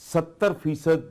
70%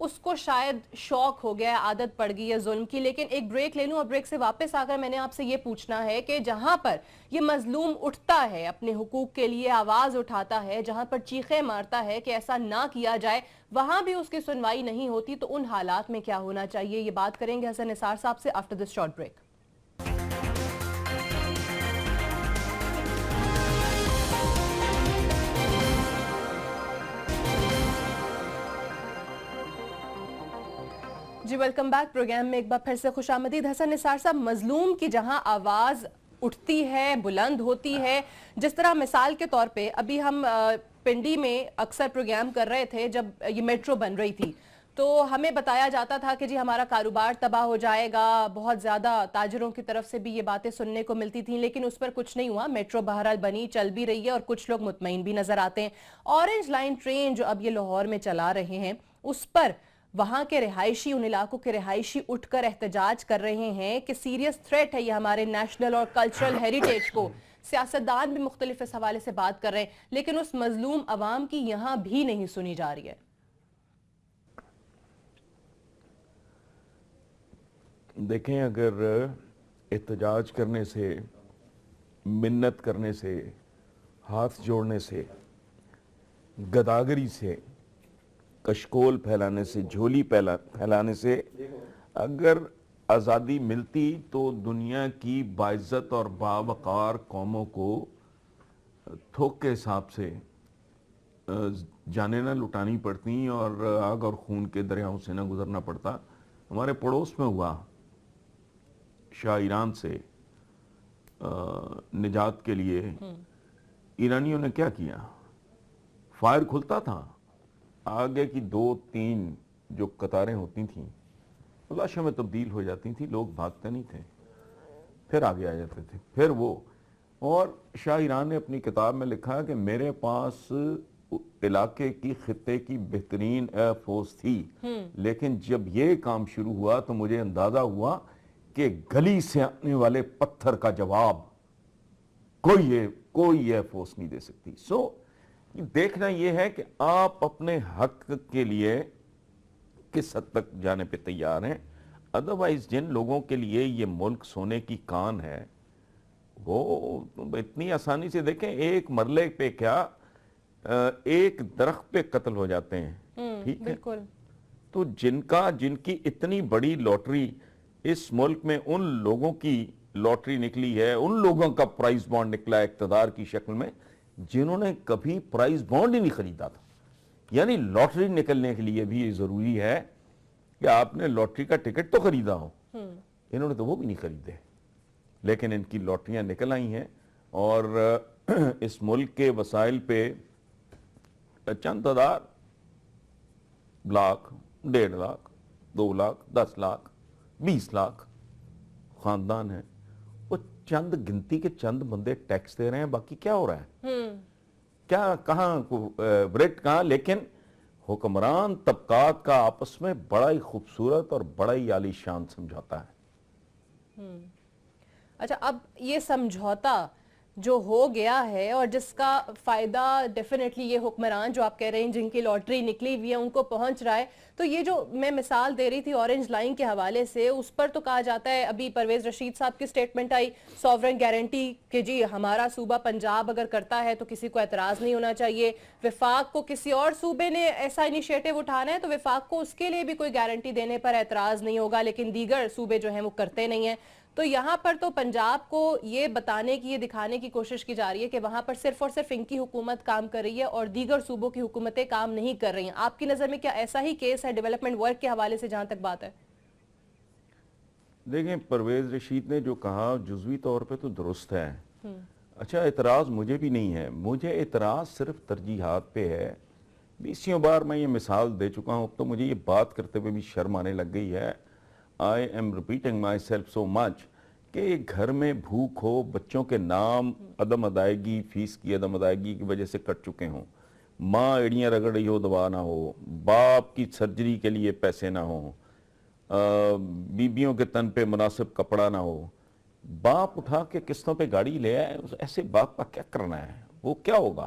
اس کو شاید شوق ہو گیا ہے, عادت پڑ گئی ہے ظلم کی. لیکن ایک بریک لے لوں, اور بریک سے واپس آ کر میں نے آپ سے یہ پوچھنا ہے کہ جہاں پر یہ مظلوم اٹھتا ہے, اپنے حقوق کے لیے آواز اٹھاتا ہے, جہاں پر چیخیں مارتا ہے کہ ایسا نہ کیا جائے, وہاں بھی اس کی سنوائی نہیں ہوتی, تو ان حالات میں کیا ہونا چاہیے؟ یہ بات کریں گے حسن نثار صاحب سے آفٹر دس شارٹ بریک. جی ویلکم بیک. پروگرام میں ایک بار پھر سے خوش آمدید. حسن نثار صاحب, مظلوم کی جہاں آواز اٹھتی ہے, بلند ہوتی ہے, جس طرح مثال کے طور پہ ابھی ہم پنڈی میں اکثر پروگرام کر رہے تھے جب یہ میٹرو بن رہی تھی, تو ہمیں بتایا جاتا تھا کہ جی ہمارا کاروبار تباہ ہو جائے گا, بہت زیادہ تاجروں کی طرف سے بھی یہ باتیں سننے کو ملتی تھیں, لیکن اس پر کچھ نہیں ہوا. میٹرو بہرحال بنی, چل بھی رہی ہے, اور کچھ لوگ مطمئن بھی نظر آتے ہیں. اورنج لائن ٹرین جو اب یہ لاہور میں چلا رہے ہیں, اس پر وہاں کے رہائشی, ان علاقوں کے رہائشی اٹھ کر احتجاج کر رہے ہیں کہ سیریس تھریٹ ہے یہ ہمارے نیشنل اور کلچرل ہیریٹیج کو. سیاستدان بھی مختلف اس حوالے سے بات کر رہے ہیں, لیکن اس مظلوم عوام کی یہاں بھی نہیں سنی جا رہی ہے. دیکھیں, اگر احتجاج کرنے سے, منت کرنے سے, ہاتھ جوڑنے سے, گداگری سے, کشکول پھیلانے سے, جھولی پھیلانے سے اگر آزادی ملتی تو دنیا کی باعزت اور باوقار قوموں کو تھوک کے حساب سے جانیں نہ لٹانی پڑتی اور آگ اور خون کے دریاؤں سے نہ گزرنا پڑتا. ہمارے پڑوس میں ہوا, شاہ ایران سے نجات کے لیے ایرانیوں نے کیا کیا؟ فائر کھلتا تھا, آگے کی 2-3 جو قطاریں ہوتی تھیں لاشوں میں تبدیل ہو جاتی تھیں, لوگ بھاگتے نہیں تھے, پھر آگے آ جاتے تھے, پھر وہ. اور شاہ ایران نے اپنی کتاب میں لکھا کہ میرے پاس علاقے کی, خطے کی بہترین ایئر فورس تھی, لیکن جب یہ کام شروع ہوا تو مجھے اندازہ ہوا کہ گلی سے آنے والے پتھر کا جواب کوئی ایئر فورس نہیں دے سکتی. دیکھنا یہ ہے کہ آپ اپنے حق کے لیے کس حد تک جانے پہ تیار ہیں. ادروائز جن لوگوں کے لیے یہ ملک سونے کی کان ہے, وہ اتنی آسانی سے, دیکھیں ایک مرلے پہ کیا, ایک درخت پہ قتل ہو جاتے ہیں, ٹھیک ہے, بالکل. تو جن کی اتنی بڑی لوٹری اس ملک میں, ان لوگوں کی لوٹری نکلی ہے, ان لوگوں کا پرائز بانڈ نکلا ہے اقتدار کی شکل میں جنہوں نے کبھی پرائز بانڈ ہی نہیں خریدا تھا. یعنی لوٹری نکلنے کے لیے بھی یہ ضروری ہے کہ آپ نے لوٹری کا ٹکٹ تو خریدا ہو, انہوں نے تو وہ بھی نہیں خریدے, لیکن ان کی لوٹریاں نکل آئی ہیں اور اس ملک کے وسائل پہ چند ہزار, لاکھ, 1.5 لاکھ, 2 لاکھ, 10 لاکھ, 20 لاکھ خاندان ہیں, وہ چند گنتی کے چند بندے ٹیکس دے رہے ہیں, باقی کیا ہو رہا ہے؟ کیا کہاں بریٹ کہاں؟ لیکن حکمران طبقات کا آپس میں بڑا ہی خوبصورت اور بڑا ہی عالی شان سمجھوتا ہے. اچھا, اب یہ سمجھوتا جو ہو گیا ہے اور جس کا فائدہ ڈیفینیٹلی یہ حکمران جو آپ کہہ رہے ہیں جن کی لوٹری نکلی ہوئی ہے ان کو پہنچ رہا ہے, تو یہ جو میں مثال دے رہی تھی اورنج لائن کے حوالے سے, اس پر تو کہا جاتا ہے, ابھی پرویز رشید صاحب کی سٹیٹمنٹ آئی سوورن گارنٹی کہ جی ہمارا صوبہ پنجاب اگر کرتا ہے تو کسی کو اعتراض نہیں ہونا چاہیے, وفاق کو کسی اور صوبے نے ایسا انیشیٹو اٹھانا ہے تو وفاق کو اس کے لیے بھی کوئی گارنٹی دینے پر اعتراض نہیں ہوگا, لیکن دیگر صوبے جو ہیں وہ کرتے نہیں ہیں. تو یہاں پر تو پنجاب کو یہ بتانے کی, یہ دکھانے کی کوشش کی جا رہی ہے کہ وہاں پر صرف اور صرف ان کی حکومت کام کر رہی ہے اور دیگر صوبوں کی حکومتیں کام نہیں کر رہی ہیں. آپ کی نظر میں کیا ایسا ہی کیس ہے ڈیولپمنٹ ورک کے حوالے سے جہاں تک بات ہے؟ دیکھیں, پرویز رشید نے جو کہا جزوی طور پہ تو درست ہے. اچھا, اعتراض مجھے بھی نہیں ہے, مجھے اعتراض صرف ترجیحات پہ ہے. 20 بار میں یہ مثال دے چکا ہوں, تو مجھے یہ بات کرتے ہوئے بھی شرم آنے لگ گئی ہے. I am repeating myself so much کہ گھر میں بھوک ہو, بچوں کے نام عدم ادائیگی, فیس کی عدم ادائیگی کی وجہ سے کٹ چکے ہوں, ماں ایڑیاں رگڑ رہی ہو, دوا نہ ہو, باپ کی سرجری کے لیے پیسے نہ ہوں, بیبیوں کے تن پہ مناسب کپڑا نہ ہو, باپ اٹھا کے قسطوں پہ گاڑی لے آئے, ایسے باپ کا کیا کرنا ہے, وہ کیا ہوگا؟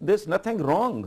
There's nothing wrong.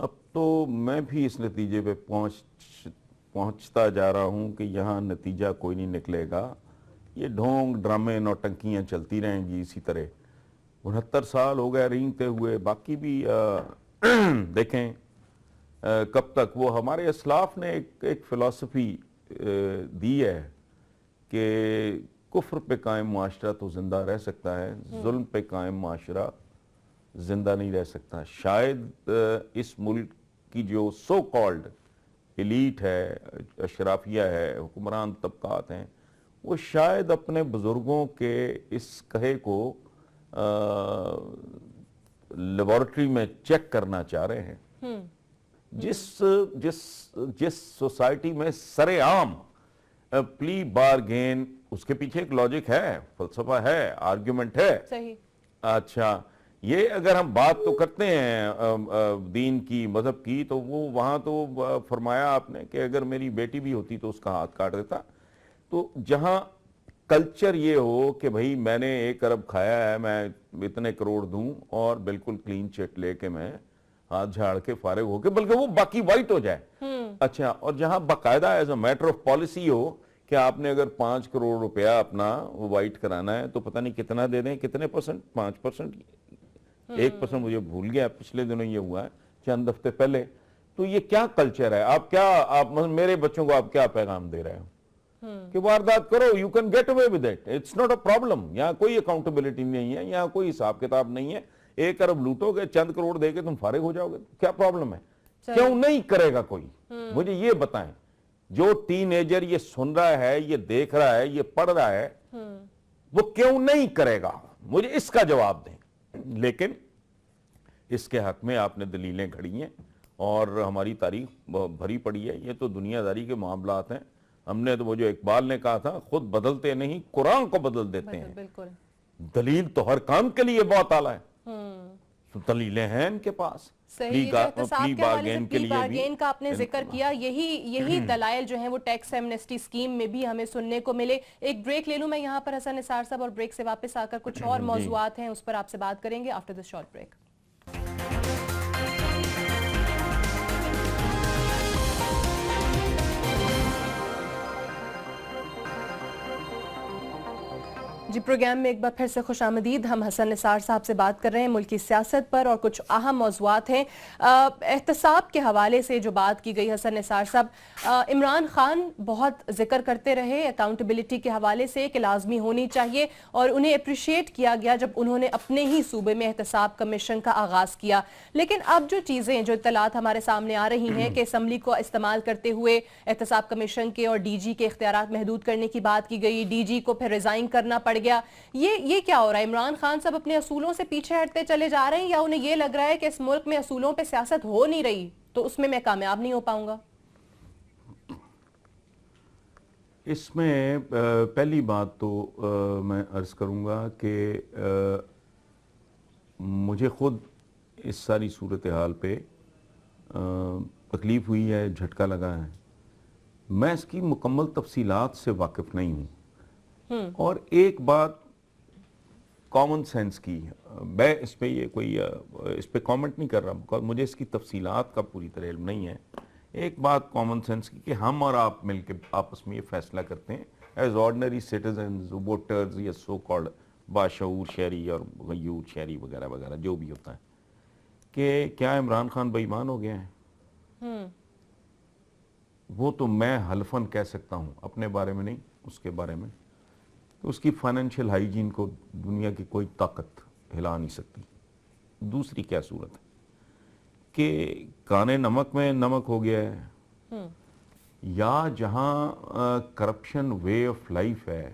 اب تو میں بھی اس نتیجے پہ پہنچتا جا رہا ہوں کہ یہاں نتیجہ کوئی نہیں نکلے گا، یہ ڈھونگ ڈرامے نوٹنکیاں چلتی رہیں گی اسی طرح. 69 سال ہو گئے رینگتے ہوئے. باقی بھی دیکھیں کب تک. وہ ہمارے اسلاف نے ایک فلسفی دی ہے کہ کفر پہ قائم معاشرہ تو زندہ رہ سکتا ہے، ظلم پہ قائم معاشرہ زندہ نہیں رہ سکتا. شاید اس ملک کی جو سو کالڈ ایلیٹ ہے، اشرافیہ ہے، حکمران طبقات ہیں، وہ شاید اپنے بزرگوں کے اس کہے کو لیبارٹری میں چیک کرنا چاہ رہے ہیں. جس سوسائٹی میں سر عام پلی بارگین، اس کے پیچھے ایک لاجک ہے، فلسفہ ہے، آرگیومنٹ ہے. صحیح. اچھا، یہ اگر ہم بات تو کرتے ہیں دین کی، مذہب کی، تو وہ وہاں تو فرمایا آپ نے کہ اگر میری بیٹی بھی ہوتی تو اس کا ہاتھ کاٹ دیتا. تو جہاں کلچر یہ ہو کہ بھئی میں نے 1 ارب کھایا ہے، میں اتنے کروڑ دوں اور بالکل کلین چٹ لے کے میں ہاتھ جھاڑ کے فارغ ہو کے، بلکہ وہ باقی وائٹ ہو جائے. اچھا، اور جہاں باقاعدہ as a matter of policy ہو کہ آپ نے اگر 5 کروڑ روپیہ اپنا وائٹ کرانا ہے تو پتہ نہیں کتنا دے دیں، کتنے پرسنٹ، 5%، 1% مجھے بھول گیا، پچھلے دنوں یہ ہوا ہے چند ہفتے پہلے. تو یہ کیا کلچر ہے؟ آپ میرے بچوں کو آپ کیا پیغام دے رہے ہو کہ واردات کرو، you can get away with it, it's not a problem. یہاں کوئی اکاؤنٹیبلٹی نہیں ہے، یہاں کوئی حساب کتاب نہیں ہے. 1 ارب لوٹو گے، چند کروڑ دے کے تم فارغ ہو جاؤ گے، کیا پرابلم ہے؟ کیوں نہیں کرے گا کوئی؟ مجھے یہ بتائیں. جو ٹین ایجر یہ سن رہا ہے، یہ دیکھ رہا ہے، یہ پڑھ رہا ہے، وہ کیوں نہیں کرے گا؟ مجھے اس کا جواب دیں. لیکن اس کے حق میں آپ نے دلیلیں گھڑی ہیں اور ہماری تاریخ بھری پڑی ہے. یہ تو دنیا داری کے معاملات ہیں. ہم نے تو وہ جو اقبال نے کہا تھا، خود بدلتے نہیں قرآن کو بدل دیتے ہیں. بالکل. دلیل تو ہر کام کے لیے بہت اعلیٰ ہے. تو دلیلیں ہیں ان کے پاس. صحیح. جو احتساب کے حوالے سے پلی بارگین کا آپ نے ذکر کیا، یہی دلائل جو ہیں وہ ٹیکس ایمنسٹی اسکیم میں بھی ہمیں سننے کو ملے. ایک بریک لے لوں میں یہاں پر حسن نثار صاحب، اور بریک سے واپس آ کر کچھ اور موضوعات ہیں اس پر آپ سے بات کریں گے آفٹر دس شارٹ بریک. جی، پروگرام میں ایک بار پھر سے خوش آمدید. ہم حسن نثار صاحب سے بات کر رہے ہیں ملکی سیاست پر، اور کچھ اہم موضوعات ہیں. احتساب کے حوالے سے جو بات کی گئی حسن نثار صاحب، عمران خان بہت ذکر کرتے رہے اکاؤنٹیبلٹی کے حوالے سے کہ لازمی ہونی چاہیے، اور انہیں اپریشیٹ کیا گیا جب انہوں نے اپنے ہی صوبے میں احتساب کمیشن کا آغاز کیا. لیکن اب جو چیزیں، جو اطلاعات ہمارے سامنے آ رہی ہیں کہ اسمبلی کو استعمال کرتے ہوئے احتساب کمیشن کے اور ڈی جی کے اختیارات محدود کرنے کی بات کی گئی، ڈی جی کو پھر ریزائن کرنا پڑ گیا. یہ کیا ہو رہا ہے؟ عمران خان صاحب اپنے اصولوں سے پیچھے ہٹتے چلے جا رہے ہیں، یا انہیں یہ لگ رہا ہے کہ اس ملک میں اصولوں پہ سیاست ہو نہیں رہی تو اس میں کامیاب نہیں ہو پاؤں گا؟ اس میں پہلی بات تو میں عرض کروں گا کہ مجھے خود اس ساری صورتحال پہ تکلیف ہوئی ہے، جھٹکا لگا ہے. میں اس کی مکمل تفصیلات سے واقف نہیں ہوں. اور ایک بات کامن سینس کی، میں اس پہ اس پہ کامنٹ نہیں کر رہا بیکاز مجھے اس کی تفصیلات کا پوری طرح علم نہیں ہے. ایک بات کامن سینس کی کہ ہم اور آپ مل کے آپس میں یہ فیصلہ کرتے ہیں ایز آرڈنری سٹیزنز، ووٹرز، یا سو کالڈ باشعور شہری اور غیور شہری وغیرہ وغیرہ جو بھی ہوتا ہے، کہ کیا عمران خان بے ایمان ہو گیا ہے؟ وہ تو میں حلفاً کہہ سکتا ہوں، اپنے بارے میں نہیں، اس کے بارے میں. اس کی فائنینشیل ہائیجین کو دنیا کی کوئی طاقت ہلا نہیں سکتی. دوسری کیا صورت ہے کہ کانے نمک میں نمک ہو گیا ہے، یا جہاں کرپشن وے آف لائف ہے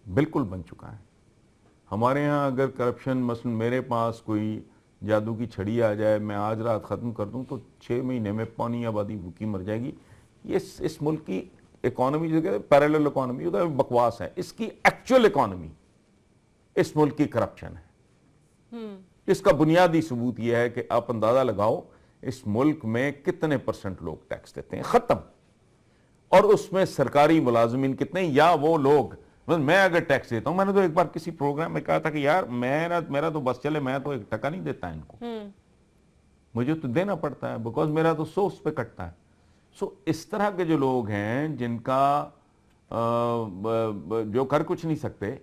بالکل بن چکا ہے. ہمارے ہاں اگر کرپشن، مثلا میرے پاس کوئی جادو کی چھڑی آ جائے، میں آج رات ختم کر دوں تو 6 مہینے میں پانی آبادی بھوکی مر جائے گی. یہ اس ملک کی اکانومی جو کہتے ہیں پیرالل اکانومی، وہ تو بکواس ہے. اس کی ایکچوئل اکانومی اس ملک کی کرپشن ہے. اس کا بنیادی ثبوت یہ ہے کہ آپ اندازہ لگاؤ اس ملک میں کتنے % لوگ ٹیکس دیتے ہیں، ختم. اور اس میں سرکاری ملازمین کتنے، یا وہ لوگ، میں اگر ٹیکس دیتا ہوں، میں نے تو ایک بار کسی پروگرام میں کہا تھا کہ یار میرا تو بس چلے، میں تو 1 ٹکا نہیں دیتا ان کو. مجھے تو دینا پڑتا ہے بیکاز میرا تو سورس پہ کٹتا ہے. سو اس طرح کے جو لوگ ہیں جن کا جو کر کچھ نہیں سکتے,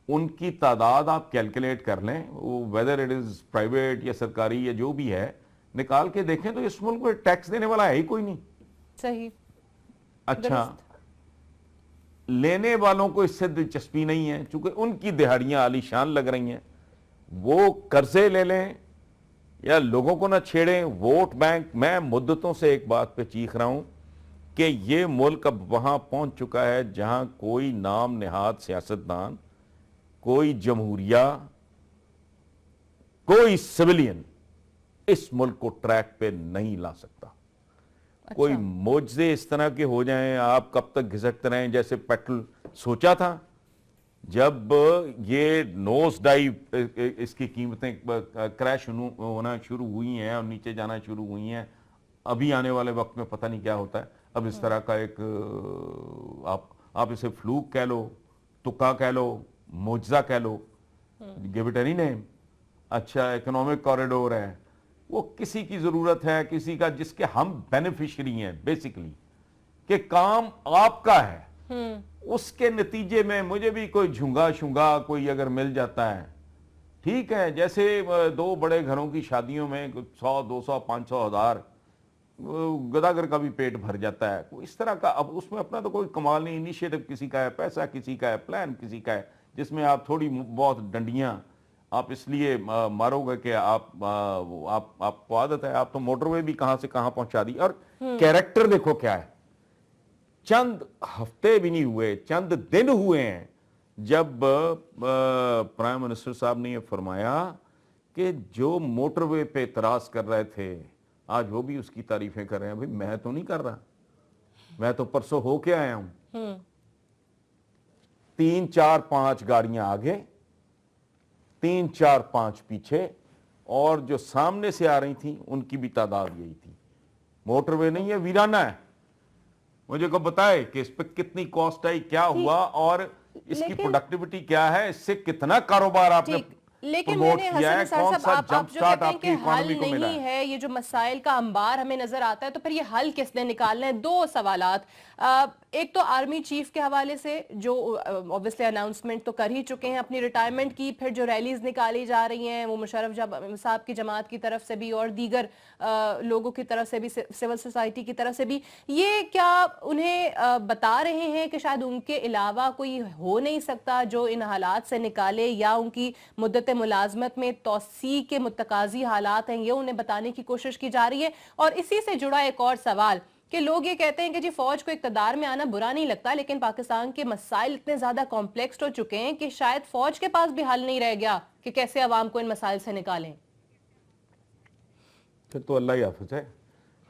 ان کی تعداد آپ کیلکولیٹ کر لیں, ویدر اٹ از پرائیویٹ یا سرکاری یا جو بھی ہے, نکال کے دیکھیں تو اس ملک میں ٹیکس دینے والا ہے ہی کوئی نہیں. صحیح. اچھا, لینے والوں کو اس سے دلچسپی نہیں ہے چونکہ ان کی دہاڑیاں عالی شان لگ رہی ہیں, وہ قرضے لے لیں یا لوگوں کو نہ چھیڑیں. ووٹ بینک, میں مدتوں سے ایک بات پہ چیخ رہا ہوں کہ یہ ملک اب وہاں پہنچ چکا ہے جہاں کوئی نام نہاد سیاستدان, کوئی جمہوریہ, کوئی سویلین اس ملک کو ٹریک پہ نہیں لا سکتا. کوئی معجزے اس طرح کے ہو جائیں, آپ کب تک گھسٹتے رہیں جیسے پیٹرول سوچا تھا جب یہ نوز ڈائیو اس کی قیمتیں کریش ہونا شروع ہوئی ہیں اور نیچے جانا شروع ہوئی ہیں, ابھی آنے والے وقت میں پتہ نہیں کیا ہوتا ہے. اب اس طرح کا ایک آپ اسے فلوک کہہ لو, تکا کہہ لو, معجزہ کہہ لو, گیو اٹ اینی نیم. اچھا, اکنامک کوریڈور ہے, وہ کسی کی ضرورت ہے, کسی کا جس کے ہم بینیفیشری ہیں بیسیکلی, کہ کام آپ کا ہے, اس کے نتیجے میں مجھے بھی کوئی جھنگا شنگا کوئی اگر مل جاتا ہے ٹھیک ہے. جیسے دو بڑے گھروں کی شادیوں میں 100 200 500 ہزار گداگر کا بھی پیٹ بھر جاتا ہے, اس طرح کا. اب اس میں اپنا تو کوئی کمال نہیں, انیشیٹو کسی کا ہے, پیسہ کسی کا ہے, پلان کسی کا ہے, جس میں آپ تھوڑی بہت ڈنڈیاں آپ اس لیے مارو گے کہ آپ کو عادت ہے. آپ تو موٹر وے بھی کہاں سے کہاں پہنچا دی. اور کیریکٹر دیکھو کیا ہے, چند ہفتے بھی نہیں ہوئے, چند دن ہوئے ہیں جب پرائم منسٹر صاحب نے یہ فرمایا کہ جو موٹر وے پہ اعتراض کر رہے تھے آج وہ بھی اس کی تعریفیں کر رہے ہیں. بھئی میں تو نہیں کر رہا, میں تو پرسوں ہو کے آیا ہوں. 3 4 5 گاڑیاں آگے, 3 4 5 پیچھے, اور جو سامنے سے آ رہی تھیں ان کی بھی تعداد یہی تھی. موٹر وے نہیں ہے, ویرانہ ہے. مجھے کو بتائے کہ اس پہ کتنی کاسٹ آئی, کیا ہوا, اور اس کی پروڈکٹیوٹی کیا ہے, اس سے کتنا کاروبار آپ نے لیکن میں نے حسن نثار صاحب, آپ جو کہتے ہیں کہ حل نہیں ہے, یہ جو مسائل کا انبار ہمیں نظر آتا ہے, تو پھر یہ حل کس نے نکالنا ہے؟ دو سوالات. ایک تو آرمی چیف کے حوالے سے جو obviously اناؤنسمنٹ تو کر ہی چکے ہیں اپنی ریٹائرمنٹ کی, پھر جو ریلیز نکالی جا رہی ہیں وہ مشرف صاحب کی جماعت کی طرف سے بھی اور دیگر لوگوں کی طرف سے بھی, سول سوسائٹی کی طرف سے بھی, یہ کیا انہیں بتا رہے ہیں کہ شاید ان کے علاوہ کوئی ہو نہیں سکتا جو ان حالات سے نکالے, یا ان کی مدت ملازمت میں توسیع کے متقاضی حالات ہیں, یہ انہیں بتانے کی کوشش کی جا رہی ہے؟ اور اسی سے جڑا ایک اور سوال کہ لوگ یہ کہتے ہیں کہ جی فوج کو اقتدار میں آنا برا نہیں لگتا, لیکن پاکستان کے مسائل اتنے زیادہ کمپلیکس ہو چکے ہیں کہ شاید فوج کے پاس بھی حل نہیں رہ گیا کہ کیسے عوام کو ان مسائل سے نکالیں. پھر تو اللہ ہی حافظ ہے,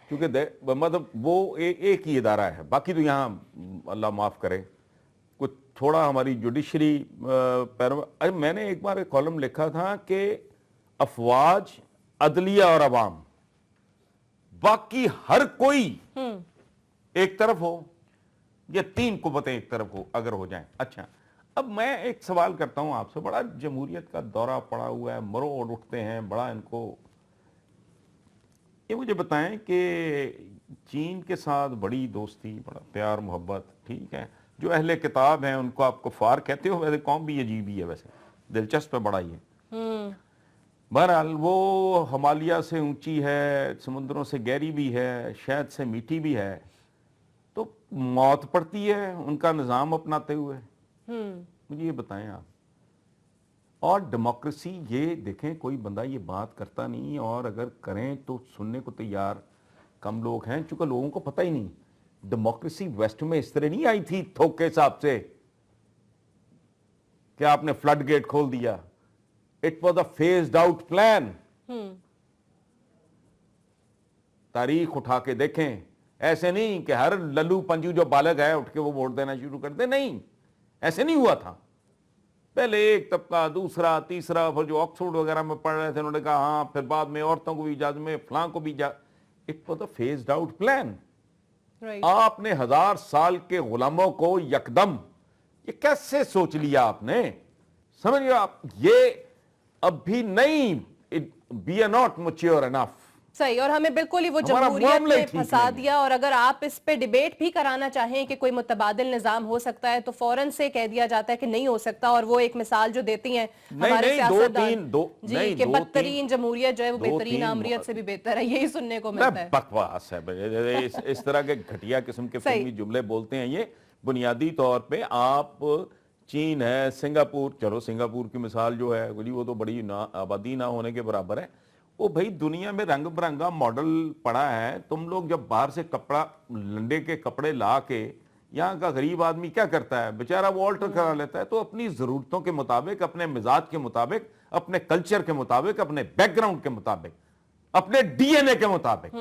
کیونکہ مطلب وہ ایک ہی ادارہ ہے, باقی تو یہاں اللہ معاف کرے کچھ تھوڑا ہماری جوڈیشری میں نے ایک بار ایک کالم لکھا تھا کہ افواج, عدلیہ اور عوام, باقی ہر کوئی ایک طرف ہو, یا تین قوتیں ایک طرف ہو اگر ہو جائیں. اچھا, اب میں ایک سوال کرتا ہوں آپ سے, بڑا جمہوریت کا دورہ پڑا ہوا ہے, مروڑ اٹھتے ہیں, بڑا ان کو یہ مجھے بتائیں کہ چین کے ساتھ بڑی دوستی, بڑا پیار محبت, ٹھیک ہے, جو اہل کتاب ہیں ان کو آپ کفار کہتے ہو, ویسے قوم بھی عجیب ہی ہے, ویسے دلچسپ ہے بڑا ہی ہے. بہرحال وہ ہمالیہ سے اونچی ہے, سمندروں سے گہری بھی ہے, شہد سے میٹھی بھی ہے, تو موت پڑتی ہے ان کا نظام اپناتے ہوئے. مجھے یہ بتائیں آپ. اور ڈیموکریسی, یہ دیکھیں کوئی بندہ یہ بات کرتا نہیں, اور اگر کریں تو سننے کو تیار کم لوگ ہیں, چونکہ لوگوں کو پتہ ہی نہیں. ڈیموکریسی ویسٹ میں اس طرح نہیں آئی تھی تھوکے صاحب سے کہ آپ نے فلڈ گیٹ کھول دیا. It was a phased out plan. تاریخ اٹھا کے دیکھیں, ایسے نہیں کہ ہر للو پنجو جو بالغ ہے اٹھ کے وہ ووٹ دینا شروع کر دے, نہیں, ایسے نہیں ہوا تھا. پہلے ایک طبقہ, دوسرا, تیسرا, پھر جو آکسفورڈ وغیرہ میں پڑھ رہے تھے انہوں نے کہا ہاں, پھر بعد میں عورتوں کو بھی اجازت میں, فلاں کو بھی اجازت. It was a phased out plan. آپ نے 1000 سال کے غلاموں کو یکدم, یہ کیسے سوچ لیا آپ نے؟ سمجھ گئے آپ, یہ اب بھی نہیں, we are not mature enough. صحیح، اور ہمیں بالکل ہی وہ ہمارا جمہوریت معاملہ ہی میں ٹھیک پھنسا نہیں ہے۔ دیا، اور اگر آپ اس پہ ڈیبیٹ بھی کرانا چاہیں کہ کوئی متبادل نظام ہو سکتا ہے تو فوراً سے کہہ دیا جاتا ہے کہ نہیں ہو سکتا، اور وہ ایک مثال جو دیتی ہیں نہیں ہمارے نہیں، سیاستدان نہیں کہ دو تین، بدترین جمہوریت جو ہے وہ دو بہترین تین آمریت سے بھی بہتر ہے، یہی سننے کو ملتا ہے۔ بکواس ہے اس طرح کے گھٹیا قسم کے صحیح۔ فلمی جملے بولتے ہیں یہ بنیادی طور پہ۔ آپ چین ہے، سنگاپور، چلو سنگاپور کی مثال جو ہے وہ تو بڑی آبادی نہ ہونے کے برابر ہے، وہ بھائی دنیا میں رنگ برنگا ماڈل پڑا ہے۔ تم لوگ جب باہر سے کپڑا، لنڈے کے کپڑے لا کے، یہاں کا غریب آدمی کیا کرتا ہے بیچارہ؟ وہ آلٹر کرا لیتا ہے۔ تو اپنی ضرورتوں کے مطابق، اپنے مزاج کے مطابق، اپنے کلچر کے مطابق، اپنے بیک گراؤنڈ کے مطابق، اپنے ڈی این اے کے مطابق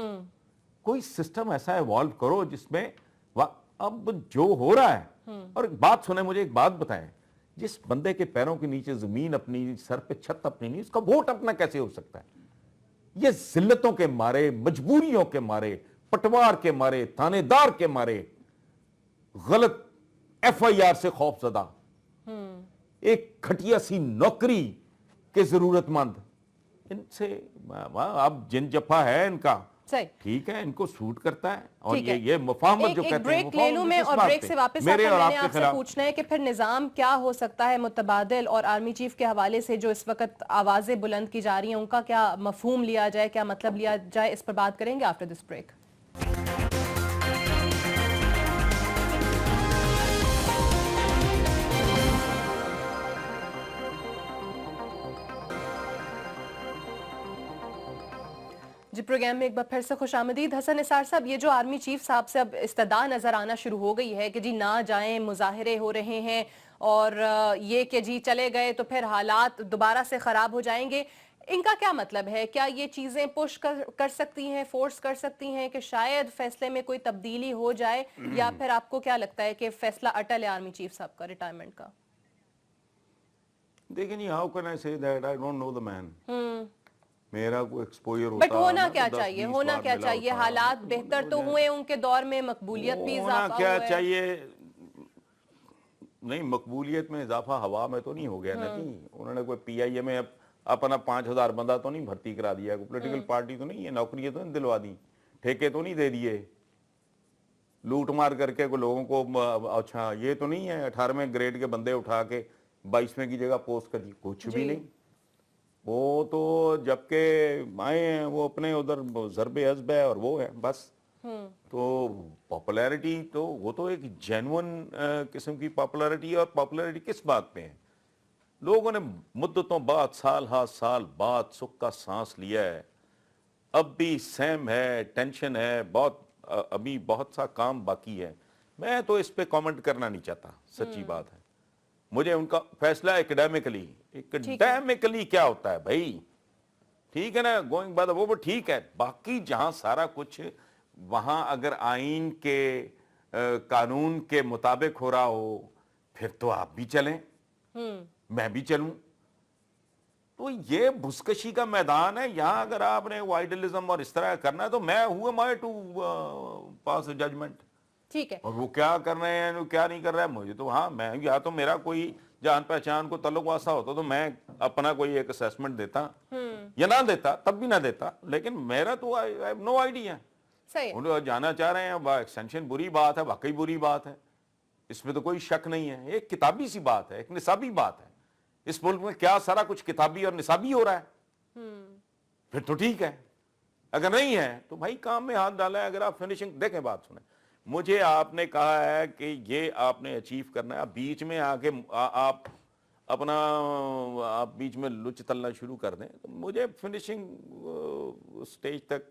کوئی سسٹم ایسا ایوالو کرو جس میں اب جو ہو رہا ہے۔ اور بات سنیں، مجھے ایک بات بتائیں، جس بندے کے پیروں کے نیچے زمین اپنی، سر پہ چھت اپنی نہیں، اس کا ووٹ اپنا کیسے ہو سکتا ہے؟ یہ ذلتوں کے مارے، مجبوریوں کے مارے، پٹوار کے مارے، تھانے دار کے مارے، غلط ایف آئی آر سے خوف زدہ، ایک کھٹیا سی نوکری کے ضرورت مند، ان سے اب جن جفا ہے ان کا، صحیح، ٹھیک ہے، ان کو سوٹ کرتا ہے۔ اور ٹھیک ہے، یہ مفاہمت جو ایک کہتے ہیں، بریک لے لوں میں، اور بریک سے واپس میرے آتا اور میں آپ نے کے آپ سے خلاف پوچھنا ہے کہ پھر نظام کیا ہو سکتا ہے متبادل اور آرمی چیف کے حوالے سے جو اس وقت آوازیں بلند کی جا رہی ہیں، ان کا کیا مفہوم لیا جائے، کیا مطلب لیا جائے، اس پر بات کریں گے آفٹر دس بریک۔ جی، پروگرام میں ایک بار پھر سے خوش آمدید۔ حسن نثار صاحب، یہ جو آرمی چیف صاحب سے اب استدعا نظر آنا شروع ہو گئی ہے کہ جی نہ جائیں، مظاہرے ہو رہے ہیں، اور یہ کہ جی چلے گئے تو پھر حالات دوبارہ سے خراب ہو جائیں گے، ان کا کیا مطلب ہے؟ کیا یہ چیزیں پش کر سکتی ہیں، فورس کر سکتی ہیں کہ شاید فیصلے میں کوئی تبدیلی ہو جائے، یا پھر آپ کو کیا لگتا ہے کہ فیصلہ اٹل ہے آرمی چیف صاحب کا ریٹائرمنٹ کا؟ دیکھیں جی، ہاؤ کین آئی سے دیٹ؟ آئی ڈونٹ نو دا مین۔ میرا کوئی ایکسپوئر ہوتا، بٹ ہونا میں کیا تو 10 چاہیے، 20 ہونا بار کیا ملا چاہیے؟ ہوتا، حالات بہتر تو ہوئے ان کے دور میں، مقبولیت بھی ہونا اضافہ کیا ہوا ہے۔ چاہیے؟ نہیں، مقبولیت میں اضافہ ہوا میں تو نہیں ہو گیا نا جی۔ انہوں نے کوئی پی آئی اے میں اپنا 5000 بندہ تو نہیں بھرتی کرا دیا، کوئی پولیٹیکل پارٹی تو نہیں ہے، نوکریاں تو نہیں دلوا دی، ٹھیکے تو نہیں دے دیے، لوٹ مار کر کے کوئی لوگوں کو، اچھا یہ تو نہیں ہے 18ویں گریڈ کے بندے اٹھا کے 22ویں کی جگہ پوسٹ کر دی، کچھ بھی نہیں۔ وہ تو جب کہ آئے ہیں وہ اپنے ادھر ضرب حزب ہے اور وہ ہے بس۔ تو پاپولیرٹی تو وہ تو ایک جینون قسم کی پاپولیرٹی ہے، اور پاپولیرٹی کس بات پہ ہے؟ لوگوں نے مدتوں بعد، سال ہا سال بعد سکھ کا سانس لیا ہے، اب بھی سیم ہے، ٹینشن ہے بہت، ابھی بہت سا کام باقی ہے۔ میں تو اس پہ کامنٹ کرنا نہیں چاہتا، سچی بات ہے۔ مجھے ان کا فیصلہ ایکڈیمکلی کیا ہوتا ہے بھائی، ٹھیک ہے نا، گوئنگ بائی وہ ٹھیک ہے، باقی جہاں سارا کچھ وہاں اگر آئین کے، قانون کے مطابق ہو رہا ہو، پھر تو آپ بھی چلیں، میں بھی چلوں۔ تو یہ بھسکشی کا میدان ہے، یہاں اگر آپ نے وائڈلزم اور اس طرح کرنا ہے تو میں ہوں مائے ٹو پاس اے ججمنٹ۔ ٹھیک ہے، اور وہ کیا کر رہے ہیں، کیا نہیں کر رہا ہے، مجھے تو ہاں، میں یا تو میرا کوئی جان پہچان کو تعلق واسطہ ہوتا تو میں اپنا کوئی ایک اسیسمنٹ دیتا، یا نہ دیتا، تب بھی نہ دیتا، لیکن میرا تو نو آئیڈیا۔ صحیح وہ جانا چاہ رہے ہیں، ایکسٹینشن بری بات ہے، واقعی بری بات ہے، اس میں تو کوئی شک نہیں ہے، ایک کتابی سی بات ہے، ایک نصابی بات ہے۔ اس ملک میں کیا سارا کچھ کتابی اور نصابی ہو رہا ہے؟ پھر تو ٹھیک ہے، اگر نہیں ہے تو بھائی کام میں ہاتھ ڈالا ہے۔ اگر آپ فنیشنگ دیکھیں، بات سنیں، مجھے آپ نے کہا ہے کہ یہ آپ نے اچیو کرنا ہے، آپ بیچ میں آ کے آپ اپنا آپ بیچ میں لچ تلنا شروع کر دیں تو مجھے فنیشنگ سٹیج تک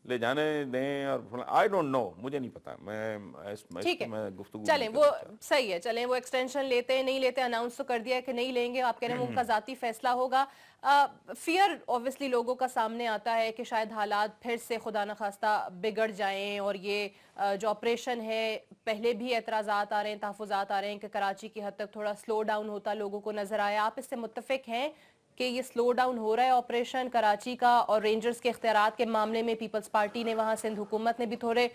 لے جانے دیں، اور آئی ڈونٹ نو، مجھے نہیں پتا، میں ٹھیک ہے، گفتگو چلیں وہ صحیح ہے، چلیں وہ ایکسٹینشن لیتے ہیں نہیں لیتے، اناؤنس تو کر دیا ہے کہ نہیں لیں گے، آپ کہہ رہے ہیں وہ ان کا ذاتی فیصلہ ہوگا۔ فیئر اوبویسلی لوگوں کا سامنے آتا ہے کہ شاید حالات پھر سے خدا نخواستہ بگڑ جائیں، اور یہ جو آپریشن ہے، پہلے بھی اعتراضات آ رہے ہیں، تحفظات آ رہے ہیں کہ کراچی کی حد تک تھوڑا سلو ڈاؤن ہوتا لوگوں کو نظر آیا، آپ اس سے متفق ہیں کہ یہ سلو ڈاؤن ہو رہا ہے آپریشن کراچی کا؟ اور رینجرز کے اختیارات کے معاملے میں پیپلز پارٹی نے، وہاں سندھ حکومت نے بھی تھوڑے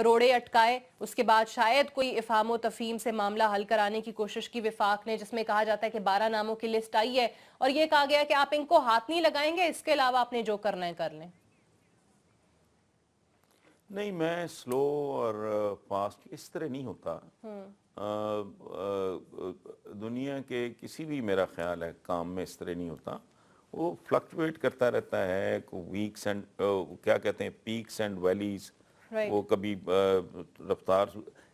روڑے اٹکائے، اس کے بعد شاید کوئی افہام و تفہیم سے معاملہ حل کرانے کی کوشش کی وفاق نے، جس میں کہا جاتا ہے کہ 12 ناموں کی لسٹ آئی ہے، اور یہ کہا گیا کہ آپ ان کو ہاتھ نہیں لگائیں گے، اس کے علاوہ آپ نے جو کرنا ہے کر لیں۔ نہیں میں سلو اور فاسٹ اس طرح نہیں ہوتا. دنیا کے کسی بھی میرا خیال ہے کام میں اس طرح نہیں ہوتا. وہ فلکچویٹ کرتا رہتا ہے, ویکس اینڈ کیا کہتے ہیں پیکس اینڈ ویلیز. وہ کبھی رفتار,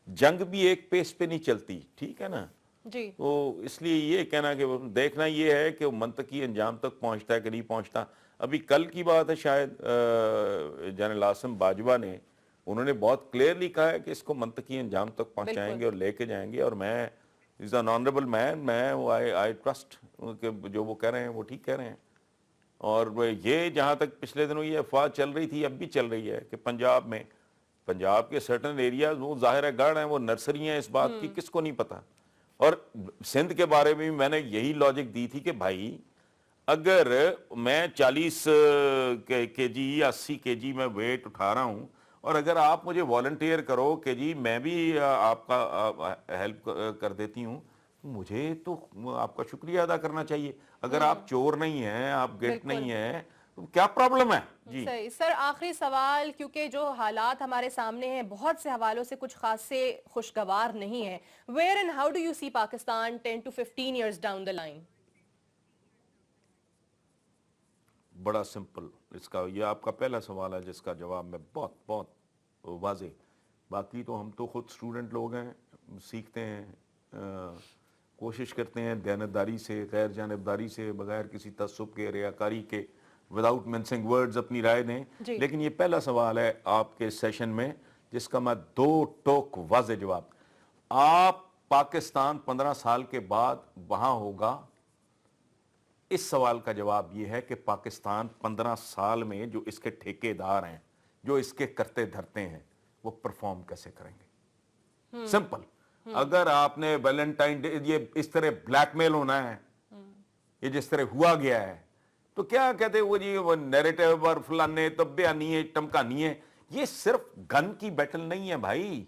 جنگ بھی ایک پیس پہ نہیں چلتی, ٹھیک ہے نا. جی تو اس لیے یہ کہنا کہ دیکھنا یہ ہے کہ وہ منطقی انجام تک پہنچتا ہے کہ نہیں پہنچتا. ابھی کل کی بات ہے شاید جنرل عاصم باجوہ نے, انہوں نے بہت کلیئرلی کہا ہے کہ اس کو منطقی انجام تک پہنچائیں گے اور لے کے جائیں گے. اور میں از این آنریبل مین, میں آئی ٹرسٹ کہ جو وہ کہہ رہے ہیں وہ ٹھیک کہہ رہے ہیں. اور یہ جہاں تک پچھلے دنوں یہ افواہ چل رہی تھی, اب بھی چل رہی ہے کہ پنجاب کے سرٹن ایریاز وہ ظاہر ہے گڑھ ہیں, وہ نرسری ہیں, اس بات کی کس کو نہیں پتا. اور سندھ کے بارے میں بھی میں نے یہی لاجک دی تھی کہ بھائی اگر میں 40 کے جی 80 کے جی میں ویٹ اٹھا رہا ہوں, اور اگر آپ مجھے والنٹیئر کرو کہ جی میں بھی آپ کا ہیلپ کر دیتی ہوں, مجھے تو آپ کا شکریہ ادا کرنا چاہیے. اگر آپ چور نہیں ہیں, آپ گٹ نہیں ہیں, تو کیا پرابلم ہے. جی صحیح. سر آخری سوال, کیونکہ جو حالات ہمارے سامنے ہیں بہت سے حوالوں سے کچھ خاصے خوشگوار نہیں ہیں. Where and how do you see Pakistan 10 to 15 years down the line? بڑا سمپل اس کا, یہ آپ کا پہلا سوال ہے جس کا جواب میں بہت واضح. باقی تو ہم تو خود اسٹوڈنٹ لوگ ہیں, سیکھتے ہیں, کوشش کرتے ہیں دیانتداری سے, غیر جانبداری سے, بغیر کسی تعصب کے, ریاکاری کے, وداؤٹ مینسنگ ورڈز اپنی رائے دیں. لیکن یہ پہلا سوال ہے آپ کے سیشن میں جس کا میں 2 ٹوک واضح جواب. آپ پاکستان 15 سال کے بعد وہاں ہوگا, اس سوال کا جواب یہ ہے کہ پاکستان 15 سال میں جو اس کے ٹھیکے دار ہیں, جو اس کے کرتے دھرتے ہیں, وہ پرفارم کیسے کریں گے. سمپل. اگر آپ نے ویلنٹائن ڈے یہ اس طرح بلیک میل ہونا ہے, یہ جس طرح ہوا گیا ہے, تو کیا کہتے ہیں وہ جی وہ نیریٹو اور فلانے تب بیانی ہے ٹمکانی ہے. یہ صرف گن کی بیٹل نہیں ہے بھائی,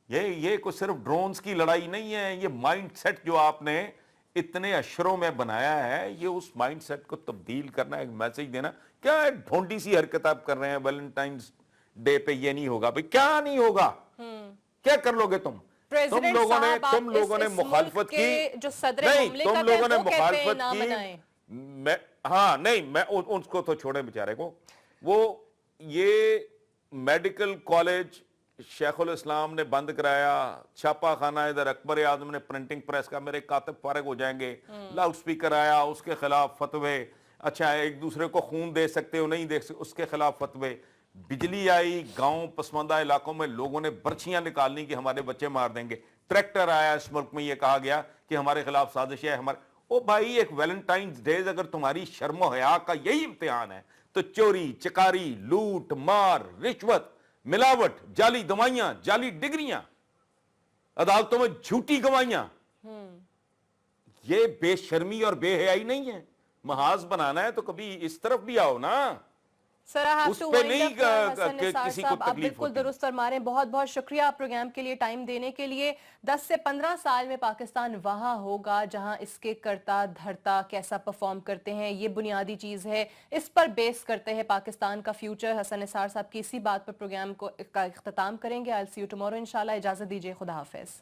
یہ کوئی صرف ڈرونز کی لڑائی نہیں ہے. یہ مائنڈ سیٹ جو آپ نے اتنے اشروں میں بنایا ہے, یہ اس مائنڈ سیٹ کو تبدیل کرنا, ایک میسج دینا. کیا ڈھونڈی سی حرکت آپ کر رہے ہیں ویلنٹائنس ڈے پہ یہ نہیں ہوگا بھائی, کیا نہیں ہوگا, کیا کر لو گے تم لوگوں نے مخالفت کی, نہیں تم لوگوں نے مخالفت کی. ہاں نہیں میں ان کو تو چھوڑیں بیچارے کو. وہ یہ میڈیکل کالج شیخ الاسلام نے بند کرایا, چھاپا خانہ ادھر اکبر اعظم نے پرنٹنگ پریس کا, میرے کاتب فارغ ہو جائیں گے, لاؤڈ سپیکر آیا, اس کے خلاف فتوے. اچھا ایک دوسرے کو خون دے سکتے ہو نہیں دے سکتے, اس کے خلاف فتوے. بجلی آئی, گاؤں پسماندہ علاقوں میں لوگوں نے برچیاں نکالنی کہ ہمارے بچے مار دیں گے. ٹریکٹر آیا, اس ملک میں یہ کہا گیا کہ ہمارے خلاف سازش ہے. او بھائی ایک ویلنٹائنز ڈیز اگر تمہاری شرم و حیا کا یہی امتحان ہے تو چوری چکاری, لوٹ مار, رشوت, ملاوٹ, جعلی دوائیاں, جعلی ڈگریاں, عدالتوں میں جھوٹی گواہیاں, یہ بے شرمی اور بے حیائی نہیں ہے. محاذ بنانا ہے تو کبھی اس طرف بھی آؤ نا. سر اس پہ نہیں کسی کو آپ تکلیف بالکل ہوتی. درست فرما رہے ہیں. بہت بہت شکریہ آپ پروگرام کے لیے ٹائم دینے کے لیے. 10 سے 15 سال میں پاکستان وہاں ہوگا جہاں اس کے کرتا دھرتا کیسا پرفارم کرتے ہیں, یہ بنیادی چیز ہے, اس پر بیس کرتے ہیں پاکستان کا فیوچر. حسن نثار صاحب کی اسی بات پر پروگرام کا اختتام کریں گے. I'll see you tomorrow انشاءاللہ. اجازت دیجیے, خدا حافظ.